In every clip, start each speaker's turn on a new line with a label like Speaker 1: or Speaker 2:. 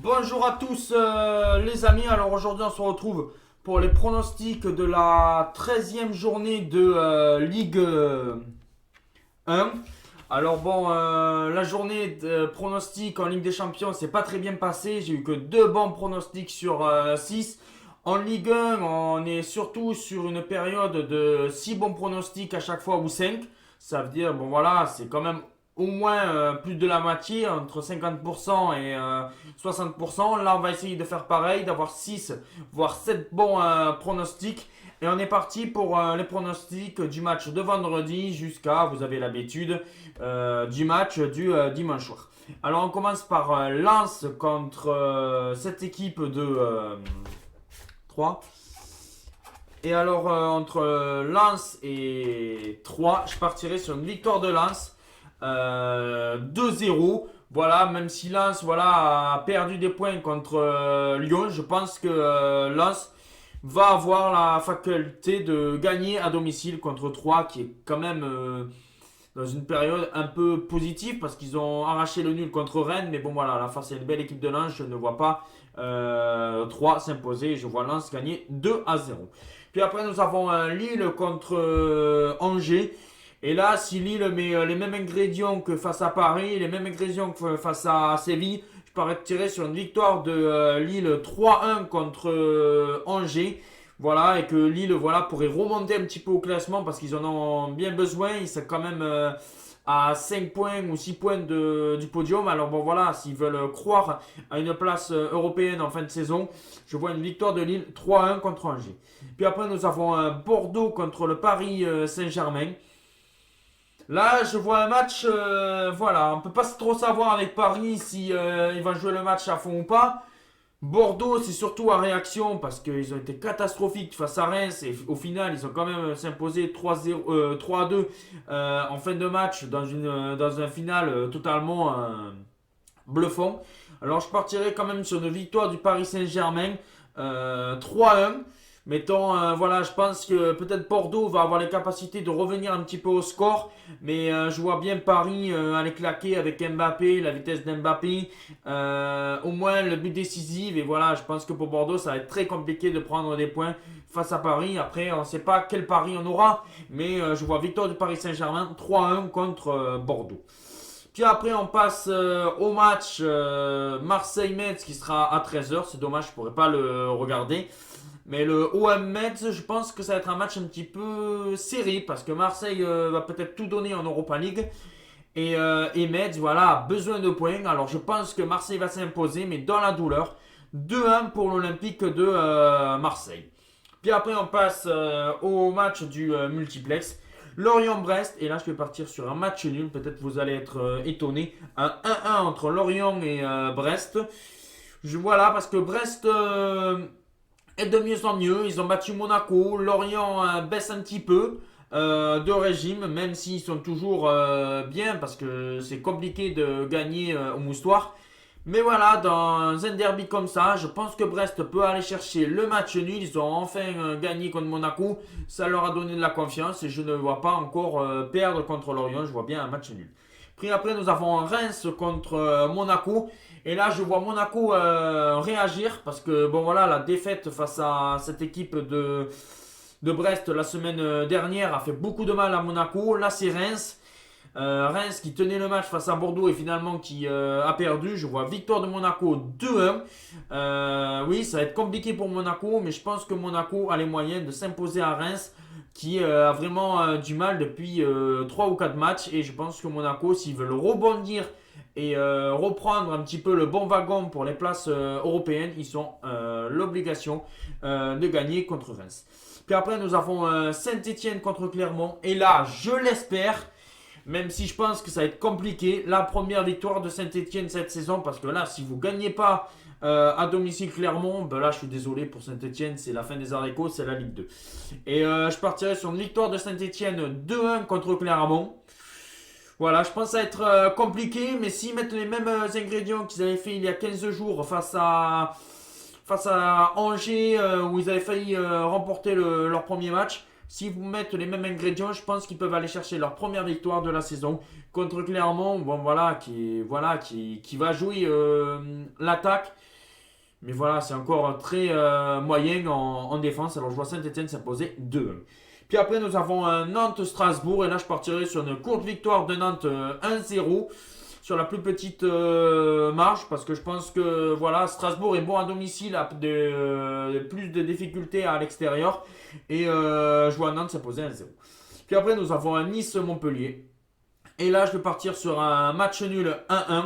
Speaker 1: Bonjour à tous les amis, alors aujourd'hui on se retrouve pour les pronostics de la 13e journée de Ligue 1. Alors bon, la journée de pronostics en Ligue des Champions c'est pas très bien passé, j'ai eu que 2 bons pronostics sur 6. En Ligue 1 on est surtout sur une période de 6 bons pronostics à chaque fois ou 5. Ça veut dire, bon voilà, c'est quand même au moins plus de la moitié, entre 50% et 60%. Là, on va essayer de faire pareil, d'avoir 6 voire 7 bons pronostics. Et on est parti pour les pronostics du match de vendredi jusqu'à, vous avez l'habitude, du match du dimanche soir. Alors, on commence par Lens contre cette équipe de 3. Et alors, entre Lens et 3, je partirai sur une victoire de Lens. 2-0. Voilà, même si Lens a perdu des points contre Lyon, je pense que Lens va avoir la faculté de gagner à domicile contre 3, qui est quand même dans une période un peu positive parce qu'ils ont arraché le nul contre Rennes. Mais bon, voilà, face à une belle équipe de Lens, je ne vois pas 3 s'imposer. Je vois Lens gagner 2-0. Puis après, nous avons Lille contre Angers. Et là, si Lille met les mêmes ingrédients que face à Paris, les mêmes ingrédients que face à Séville, je partirais sur une victoire de Lille 3-1 contre Angers. Voilà, et que Lille pourrait remonter un petit peu au classement parce qu'ils en ont bien besoin. Ils sont quand même à 5 points ou 6 points du podium. Alors bon voilà, s'ils veulent croire à une place européenne en fin de saison, je vois une victoire de Lille 3-1 contre Angers. Puis après, nous avons Bordeaux contre le Paris Saint-Germain. Là, je vois un match, on ne peut pas trop savoir avec Paris si ils vont jouer le match à fond ou pas. Bordeaux, c'est surtout à réaction parce qu'ils ont été catastrophiques face à Reims et au final, ils ont quand même s'imposé 3-2 en fin de match dans un final totalement bluffant. Alors, je partirai quand même sur une victoire du Paris Saint-Germain 3-1. Mettons, je pense que peut-être Bordeaux va avoir les capacités de revenir un petit peu au score, mais je vois bien Paris aller claquer avec Mbappé, la vitesse d'Mbappé, au moins le but décisif. Et voilà, je pense que pour Bordeaux, ça va être très compliqué de prendre des points face à Paris. Après, on ne sait pas quel Paris on aura, mais je vois victoire du Paris Saint-Germain 3-1 contre Bordeaux. Puis après, on passe au match Marseille-Metz qui sera à 13h. C'est dommage, je ne pourrais pas le regarder. Mais le OM Metz, je pense que ça va être un match un petit peu serré parce que Marseille va peut-être tout donner en Europa League. Et Metz, a besoin de points. Alors je pense que Marseille va s'imposer, mais dans la douleur. 2-1 pour l'Olympique de Marseille. Puis après, on passe au match du multiplex. Lorient-Brest. Et là, je vais partir sur un match nul. Peut-être vous allez être étonnés. Un 1-1 entre Lorient et Brest. Parce que Brest est de mieux en mieux. Ils ont battu Monaco. Lorient baisse un petit peu de régime, même s'ils sont toujours bien, parce que c'est compliqué de gagner au Moustoir. Mais voilà, dans un derby comme ça, je pense que Brest peut aller chercher le match nul. Ils ont enfin gagné contre Monaco. Ça leur a donné de la confiance et je ne vois pas encore perdre contre Lorient. Je vois bien un match nul. Puis après, nous avons Reims contre Monaco. Et là, je vois Monaco réagir parce que, la défaite face à cette équipe de Brest la semaine dernière a fait beaucoup de mal à Monaco. Là, c'est Reims. Reims qui tenait le match face à Bordeaux et finalement qui a perdu. Je vois victoire de Monaco 2-1. Oui, ça va être compliqué pour Monaco, mais je pense que Monaco a les moyens de s'imposer à Reims qui a vraiment du mal depuis 3 ou 4 matchs. Et je pense que Monaco, s'ils veulent rebondir et reprendre un petit peu le bon wagon pour les places européennes, ils ont l'obligation de gagner contre Reims. Puis après, nous avons Saint-Etienne contre Clermont. Et là, je l'espère, même si je pense que ça va être compliqué, la première victoire de Saint-Etienne cette saison. Parce que là, si vous ne gagnez pas à domicile Clermont, là, je suis désolé pour Saint-Etienne. C'est la fin des haricots, c'est la Ligue 2. Et je partirai sur une victoire de Saint-Etienne 2-1 contre Clermont. Voilà, je pense que ça va être compliqué, mais s'ils mettent les mêmes ingrédients qu'ils avaient fait il y a 15 jours face à Angers, où ils avaient failli remporter leur premier match, s'ils vous mettent les mêmes ingrédients, je pense qu'ils peuvent aller chercher leur première victoire de la saison contre Clermont, qui va jouer l'attaque Mais voilà, c'est encore très moyen en défense. Alors je vois Saint-Etienne s'imposer 2-1. Puis après, nous avons un Nantes-Strasbourg. Et là, je partirai sur une courte victoire de Nantes 1-0 sur la plus petite marge. Parce que je pense que voilà, Strasbourg est bon à domicile, a plus de difficultés à l'extérieur. Et je vois Nantes s'imposer 1-0. Puis après, nous avons un Nice-Montpellier. Et là, je vais partir sur un match nul 1-1.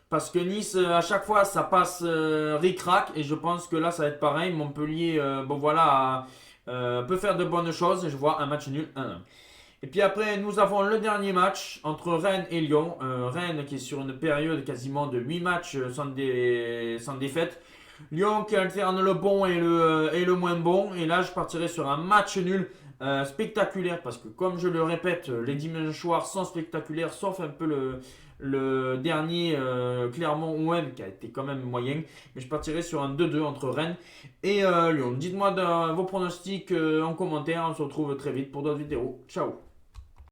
Speaker 1: Parce que Nice, à chaque fois, ça passe ric-rac. Et je pense que là, ça va être pareil. Montpellier, bon voilà, peut faire de bonnes choses. Et je vois un match nul 1-1. Et puis après, nous avons le dernier match entre Rennes et Lyon. Rennes qui est sur une période quasiment de 8 matchs sans défaite. Lyon qui alterne le bon et le moins bon. Et là, je partirai sur un match nul spectaculaire. Parce que comme je le répète, les dimanches soirs sont spectaculaires. Sauf un peu le dernier Clermont-OM qui a été quand même moyen. Mais je partirai sur un 2-2 entre Rennes et Lyon. Dites-moi vos pronostics en commentaire. On se retrouve très vite pour d'autres vidéos. Ciao.